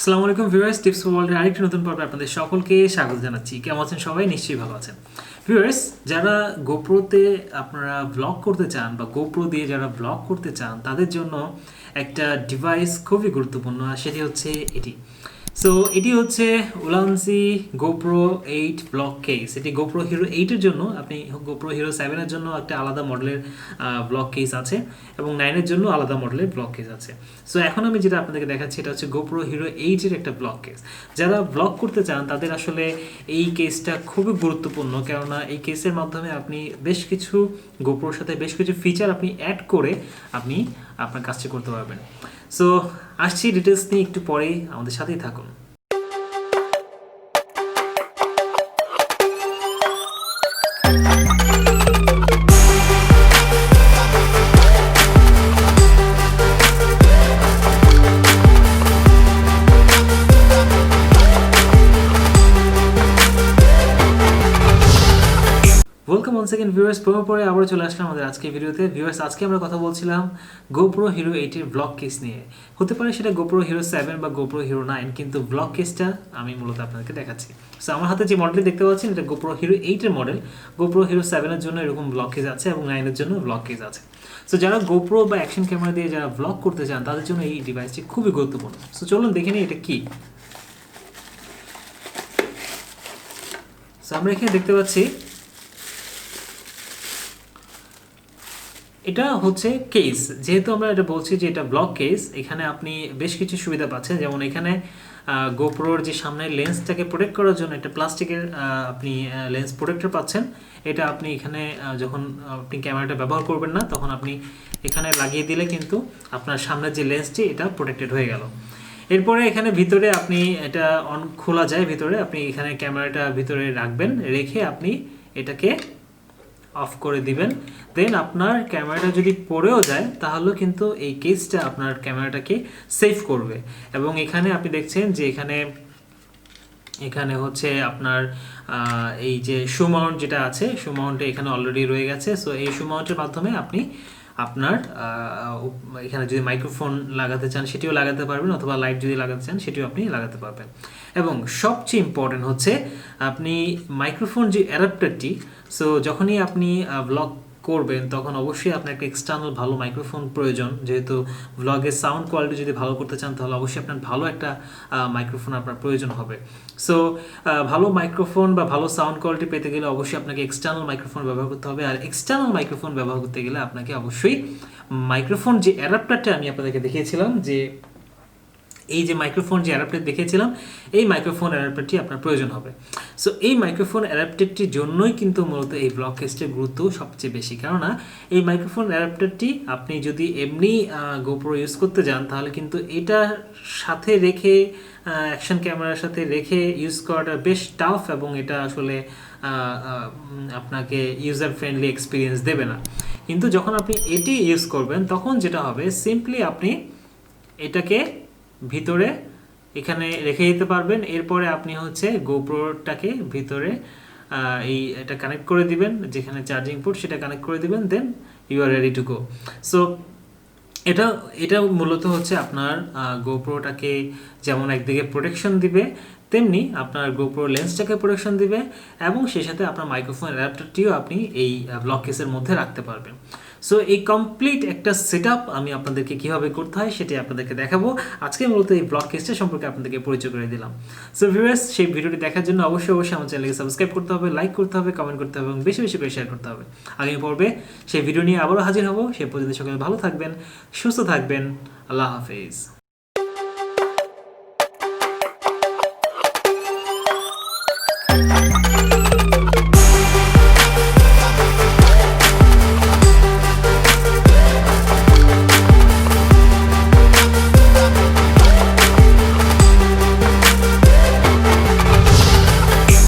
আসসালামু আলাইকুম ভিউয়ার্স, টিপসফরওয়ার্ল্ডের আরেকটি নতুন পর্বে আপনাদের সকলকে স্বাগত জানাচ্ছি। কেমন আছেন সবাই? নিশ্চয়ই ভালো আছেন। ভিউয়ার্স, যারা গোপ্রোতে আপনারা ব্লগ করতে চান বা গোপ্রো দিয়ে যারা ব্লগ করতে চান তাদের জন্য একটা ডিভাইস খুবই গুরুত্বপূর্ণ, আর সেটি হচ্ছে এটি। সো এটি হচ্ছে উলানজি গোপ্রো 8 ব্লগ কেস। এটি গোপ্রো হিরো 8-এর জন্য, আপনি গোপ্রো হিরো 7-এর জন্য একটা আলাদা মডেলের ব্লগ কেস আছে এবং 9-এর জন্য আলাদা মডেলের ব্লগ কেস আছে। সো এখন আমি যেটা আপনাদেরকে দেখাচ্ছি এটা হচ্ছে গোপ্রো হিরো 8-এর একটা ব্লগ কেস। যারা ব্লগ করতে চান তাদের আসলে এই কেসটা খুবই গুরুত্বপূর্ণ, কেননা এই কেসের মাধ্যমে আপনি বেশ কিছু গোপ্রোর সাথে বেশ কিছু ফিচার আপনি অ্যাড করে আপনি আপনার কাজটি করতে পারবেন। সো আসছি ডিটেলস নিয়ে একটু পরেই, আমাদের সাথেই থাকুন। Welcome one second viewers, promo পরে আবার চলে আসলাম আমাদের আজকের ভিডিওতে। ভিউয়ার্স, আজকে আমরা কথা বলছিলাম গোপ্রো হিরো 8-এর ব্লগ কেস নিয়ে। হতে পারে সেটা গোপ্রো হিরো 7 বা গোপ্রো হিরো 9, কিন্তু ব্লগ কেসটা আমি মূলত আপনাদেরকে দেখাচ্ছি। সো আমার হাতে যে মডেলটি দেখতে পাচ্ছেন এটা গোপ্রো হিরো 8-এর মডেল। গোপ্রো হিরো 7-এর জন্য এরকম ব্লগ কেস আছে এবং 9-এর জন্য ব্লগ কেস আছে। সো যারা গোপ্রো বা অ্যাকশন ক্যামেরা দিয়ে যারা ব্লগ করতে চান তাদের জন্য এই ডিভাইসটি খুবই গুরুত্বপূর্ণ। সো চলুন দেখে নিই এটা কি। সো আমরা এখানে দেখতে পাচ্ছি এটা হচ্ছে কেস। যেহেতু আমরা এটা বলছি যে এটা ব্লক কেস, এখানে আপনি বেশ কিছু সুবিধা পাচ্ছেন। যেমন এখানে গোপ্রোর যে সামনের লেন্সটাকে প্রোটেক্ট করার জন্য একটা প্লাস্টিকের আপনি লেন্স প্রোটেক্টর পাচ্ছেন। এটা আপনি এখানে যখন আপনি ক্যামেরাটা ব্যবহার করবেন না তখন আপনি এখানে লাগিয়ে দিলে কিন্তু আপনার সামনের যে লেন্সটি এটা প্রোটেক্টেড হয়ে গেল। এরপরে এখানে ভিতরে আপনি এটা খোলা যায়, ভিতরে আপনি এখানে ক্যামেরাটা ভিতরে রাখবেন, রেখে আপনি এটাকে অফ করে দিবেন। দেন আপনার ক্যামেরাটা যদি পড়েও যায় তাহলেও কিন্তু এই কেসটা আপনার ক্যামেরাটাকে সেভ করবে। এবং এখানে আপনি দেখছেন যে এখানে হচ্ছে আপনার এই যে শু মাউন্ট যেটা আছে, শু মাউন্টে এখানে অলরেডি রয়ে গেছে। সো এই শু মাউন্টের মাধ্যমে আপনি আপনার এখানে যদি মাইক্রোফোন লাগাতে চান সেটিও লাগাতে পারবেন, অথবা লাইট যদি লাগাতে চান সেটিও আপনি লাগাতে পারবেন। এবং সবচেয়ে ইম্পর্টেন্ট হচ্ছে আপনি মাইক্রোফোন যে অ্যাডাপ্টারটি, সো যখনই আপনি ব্লগ করবেন তখন অবশ্যই আপনার একটা এক্সটার্নাল ভালো মাইক্রোফোন প্রয়োজন। যেহেতু ব্লগের সাউন্ড কোয়ালিটি যদি ভালো করতে চান তাহলে অবশ্যই আপনার ভালো একটা মাইক্রোফোন আপনার প্রয়োজন হবে। সো ভালো মাইক্রোফোন বা ভালো সাউন্ড কোয়ালিটি পেতে গেলে অবশ্যই আপনাকে এক্সটার্নাল মাইক্রোফোন ব্যবহার করতে হবে। আর এক্সটার্নাল মাইক্রোফোন ব্যবহার করতে গেলে আপনাকে অবশ্যই মাইক্রোফোন যে অ্যাডাপ্টারটা আমি আপনাদেরকে দেখিয়েছিলাম, যে এই যে মাইক্রোফোন যে অ্যাডাপ্টার দেখেছিলাম, এই মাইক্রোফোন অ্যাডাপ্টারটি আপনার প্রয়োজন হবে। সো এই মাইক্রোফোন অ্যাডাপ্টারটির জন্যই কিন্তু মূলত এই ব্লগ কেসটির গুরুত্ব সবচেয়ে বেশি, কেননা এই মাইক্রোফোন অ্যাডাপ্টারটি আপনি যদি এমনি গোপ্রো ইউজ করতে যান তাহলে কিন্তু এটার সাথে রেখে অ্যাকশন ক্যামেরার সাথে রেখে ইউজ করাটা বেশ টাফ, এবং এটা আসলে আপনাকে ইউজার ফ্রেন্ডলি এক্সপিরিয়েন্স দেবে না। কিন্তু যখন আপনি এটি ইউজ করবেন তখন যেটা হবে, সিম্পলি আপনি এটাকে ভিতরে এখানে রেখে দিতে পারবেন। এরপরে আপনি হচ্ছে গোপ্রোটাকে ভিতরে এটা কানেক্ট করে দিবেন, যেখানে চার্জিং পোর্ট সেটা কানেক্ট করে দিবেন, then you are ready to go. So এটা মূলত হচ্ছে আপনার গোপ্রোটাকে যেমন একদিকে প্রোটেকশন দিবে, তেমনি আপনার গোপ্রো লেন্সটাকে প্রোটেকশন দিবে, এবং সেই সাথে আপনার মাইক্রোফোন অ্যাডাপ্টারটিও আপনি এই ব্লগ কেসের মধ্যে রাখতে পারবেন। সো এই কমপ্লিট একটা সেট আমি আপনাদেরকে কীভাবে করতে হয় সেটি আপনাদেরকে দেখাবো। আজকে মূলত এই ব্লগ কেসটা সম্পর্কে আপনাদেরকে পরিচয় করে দিলাম। সো ভিউয়ার্স, সেই ভিডিওটি দেখার জন্য অবশ্যই আমার চ্যানেলকে সাবস্ক্রাইব করতে হবে, লাইক করতে হবে, কমেন্ট করতে হবে এবং বেশি বেশি করে শেয়ার করতে হবে। আগামী পর্বে সেই ভিডিও নিয়ে আবারও হাজির হব। সেই পর্যন্ত সকলে ভালো থাকবেন, সুস্থ থাকবেন। আল্লাহ হাফেজ।